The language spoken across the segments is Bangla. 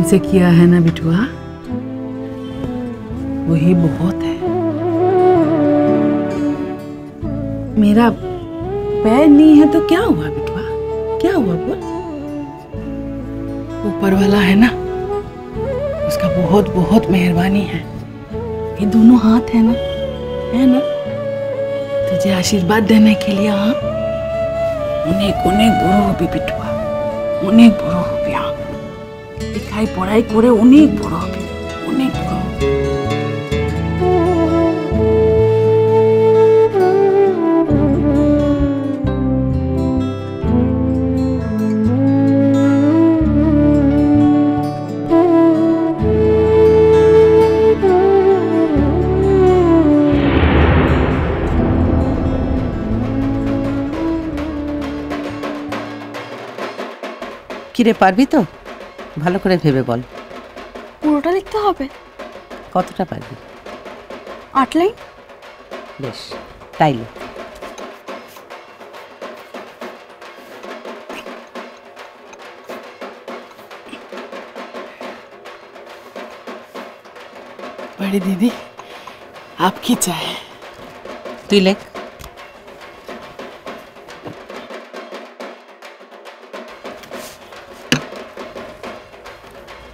से किया है ना बिटुआ, वही बहुत है। मेरा पैर नहीं है तो क्या हुआ बिटुआ, क्या हुआ बोल? ऊपर वाला है ना, उसका बहुत बहुत मेहरबानी है। ये दोनों हाथ है ना, तुझे आशीर्वाद देने के लिए। हाँ, অনেক অনেক বড় হবে বিটুয়া, অনেক বড় হবে। हाँ, লিখাই পড়াই করে অনেক বড় হবে, অনেক বড় হবে। কিরে, পারবি তো? ভালো করে ভেবে বল। পুরোটা লিখতে হবে? কতটা পারবি? 8 লাইন। বেশ, তাইলে बड़ी दीदी, आपकी चाय। তুই লেখ।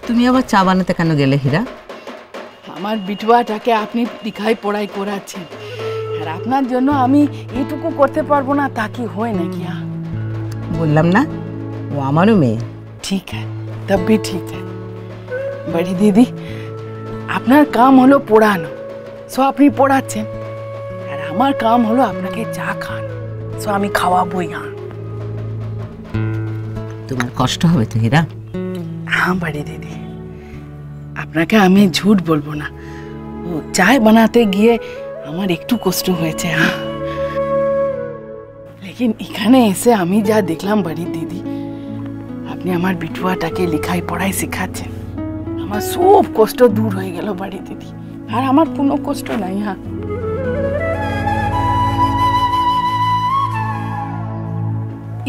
তুমি আবার চা বানাতে কেন গেলে হীরা? আমার বিটুয়াটাকে আপনি লিখাই পড়াই করাচ্ছেন, আর আপনার জন্য আমি এইটুকু করতে পারবো না তা কি হয় নাকি? বললাম না, ও আমারও মেয়ে। ठीक है, तब भी ठीक है। बड़ी दीदी, আপনার কাম হলো পড়ানো, সো আপনি পড়াচ্ছেন, আর আমার কাম হলো আপনাকে চা খাওয়ানো, সো আমি খাওয়াবোই। हाँ, তোমার কষ্ট হবে তো হীরা? हाँ बड़ी दीदी, আপনাকে আমি ঝুট বলবো না, ও চায় বানাতে গিয়ে আমার একটু কষ্ট হয়েছে। हाँ, लेकिन এখানে এসে আমি যা দেখলাম বড়ি দিদি, আপনি আমার বিটুয়াটাকে লিখাই পড়াই শেখাচ্ছেন, আমার সব কষ্ট দূর হয়ে গেল বড়ি দিদি, আর আমার কোনো কষ্ট নাই। हाँ,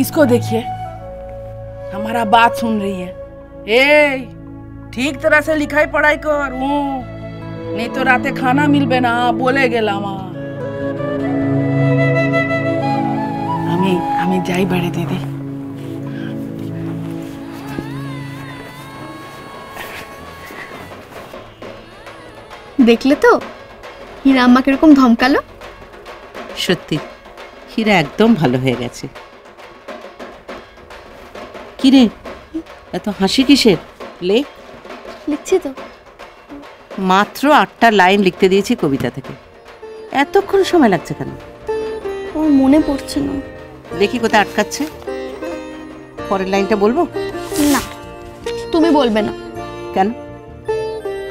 इसको देखिए, हमारा बात सुन रही है। ए, ठीक तरह से लिखाई पढ़ाई कर, नहीं तो राते खाना मिलबे ना, बोले गेलाम। আমি যাই বড়ি দিদি। দেখলে তো হীরা আম্মা কিরকম ধমকালো। সত্যি হীরা একদম ভালো হয়ে গেছে। কিরে, এত হাসি কিসের? লেখ। লিখছি তো। মাত্র 8টা লাইন লিখতে দিয়েছি কবিতা থেকে, এতক্ষণ সময় লাগছে কেন? আমার মনে পড়ছে না। দেখি কোথায় আটকাচ্ছে। পরের লাইনটা বলবো? না, তুমি বলবে না। কেন?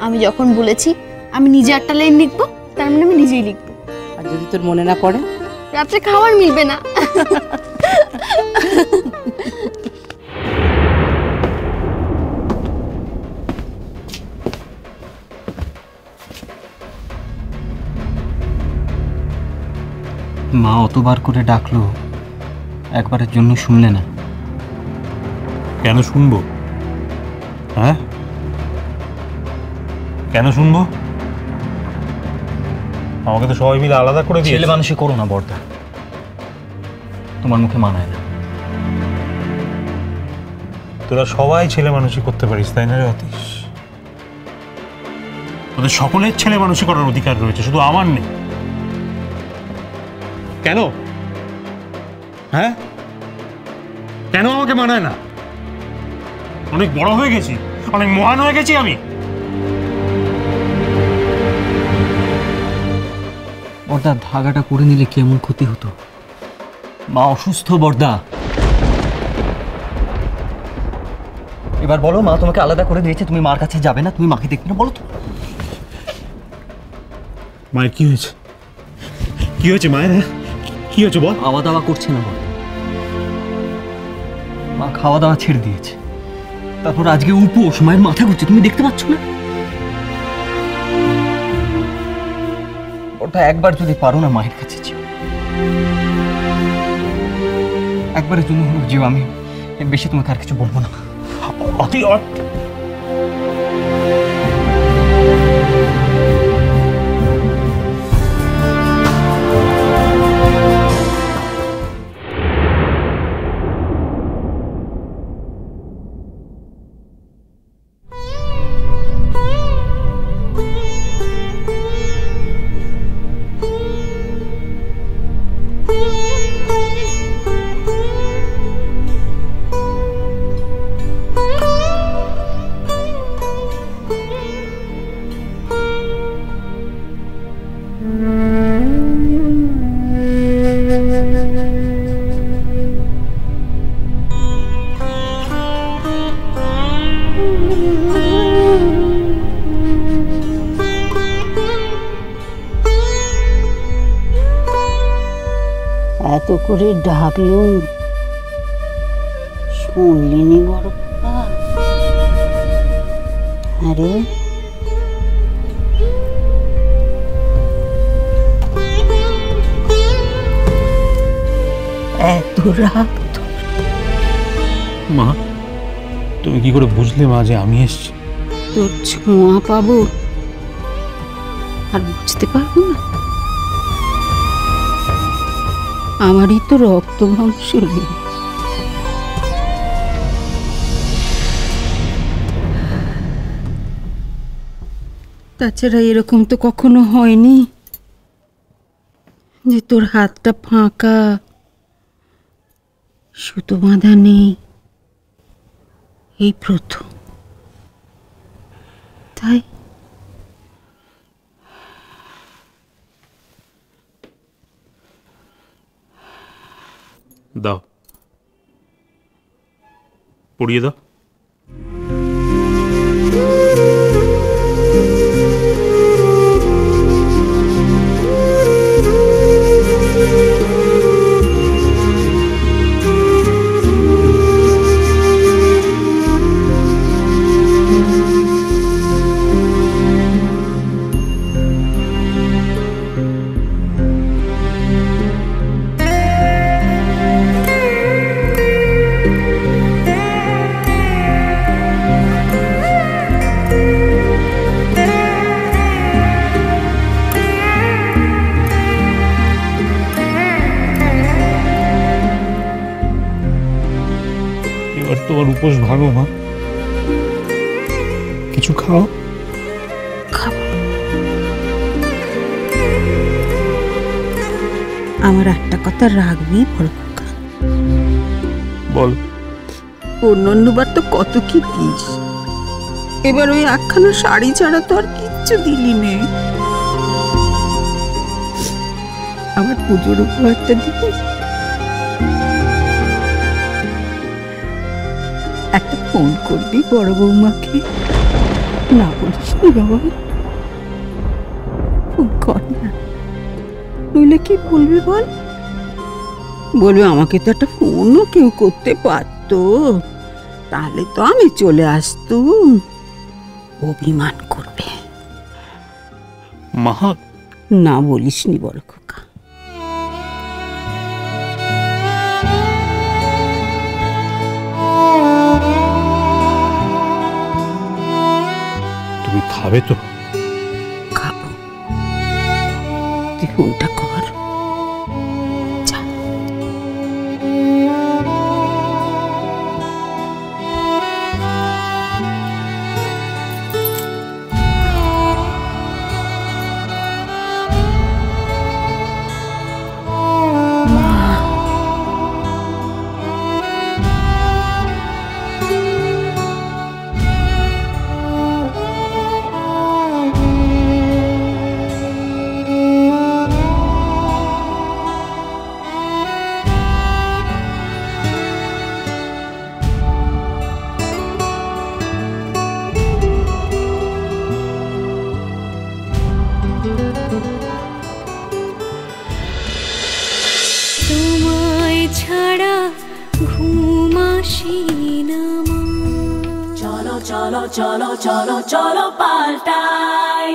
আমি যখন বলেছি আমি নিজে 8টা লাইন লিখবো, তার মানে আমি নিজেই লিখবো। আর যদি তোর মনে না পড়ে? রাত্রে খাবার মিলবে না। মা অতবার করে ডাকলো, একবারের জন্য শুনলে না। কেন শুনবো? হ্যাঁ, কেন শুনবো? আমাকে তো সবাই মিলে আলাদা করে দিয়ে। ছেলে মানুষই করো না বর্দা, তোমার মুখে মানায় না। তোরা সবাই ছেলে মানুষই করতে পারিস, তাই না রে অতীশ? তোদের সকলের ছেলে মানুষই করার অধিকার রয়েছে, শুধু আমার নেই। কেন? হ্যাঁ, কেন আমাকে মানায় না? অনেক বড় হয়ে গেছি, অনেক মহান হয়ে গেছি আমি। বর্দা, ধাগাটা করে নিলে কেমন ক্ষতি হতো? মা অসুস্থ বর্দা। এবার বলো, মা তোমাকে আলাদা করে দিয়েছে, তুমি মার কাছে যাবে না, তুমি মাকে দেখবে না, বলো তো। মায়ের কি হয়েছে? কি হয়েছে মায়ের? কি হয়েছে বল? খাওয়া দাওয়া করছে না বল। মা খাওয়া দাওয়া ছেড়ে দিয়েছে, তারপর আজকে উপোস, মায়ের মাথা ঘুরছে, তুমি দেখতে পাচ্ছ না? ওটা একবার যদি পারো না মায়ের কাছে যেও, একবারের জন্য হলো যেও, আমি বেশি তোমাকে আর কিছু বলবো না। কত করে ডাকলুম, শুনলিনি বড় খোকা? আরে এত রাগ তোর? মা, তুমি কি করে বুঝলে মা যে আমি এসেছি? তোর ছোঁয়া পাবো আর বুঝতে পারবো না? আমারই তো রক্ত মাংস রে। তাছাড়া এরকম তো কখনো হয়নি যে তোর হাতটা ফাঁকা, সুতো বাঁধা নেই, এই প্রথম। তাই দাও, পড়িয়ে দাও। এবার তোমার উপোস ভাঙো মা, কিছু খাও। খাবো। আমার একটা কথা রাখবি বড় খোকা? বল। অন্যবার তো কত কি দিস, এবার ওই একখানা শাড়ি ছাড়া তো আর কিচ্ছু দিলি নে। আমার পুজোর উপহারটা দিবি? একটা ফোন করবি বড় বৌমাকে? না বলিস নি বাবা, ফোন কর না, নইলে কি বলবি বল? বলবে আমাকে তো একটা ফোনও কেউ করতে পারতো, তাহলে তো আমি চলে আসতুম। অভিমান করবে। মা, না বলিস নি বড় খোকা। তুমি খাবে তো? খাবো, তুই ফোনটা কর। যা। তোমায় ছাড়া ঘুম আসে না মা। চলো চলো চলো চলো চলো পাল্টাই।